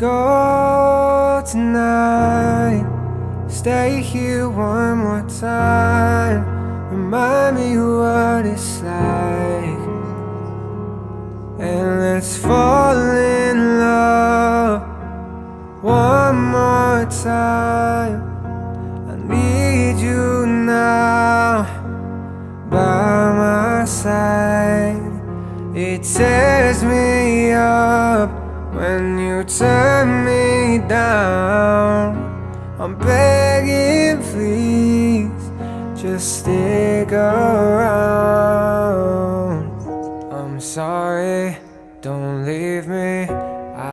go tonight. Stay here one more time. Remind me what it's like, and let's fall in love one more time. I need you now by my side. It tears me up when you turn me down. I'm begging, please, just stick around. I'm sorry, don't leave me.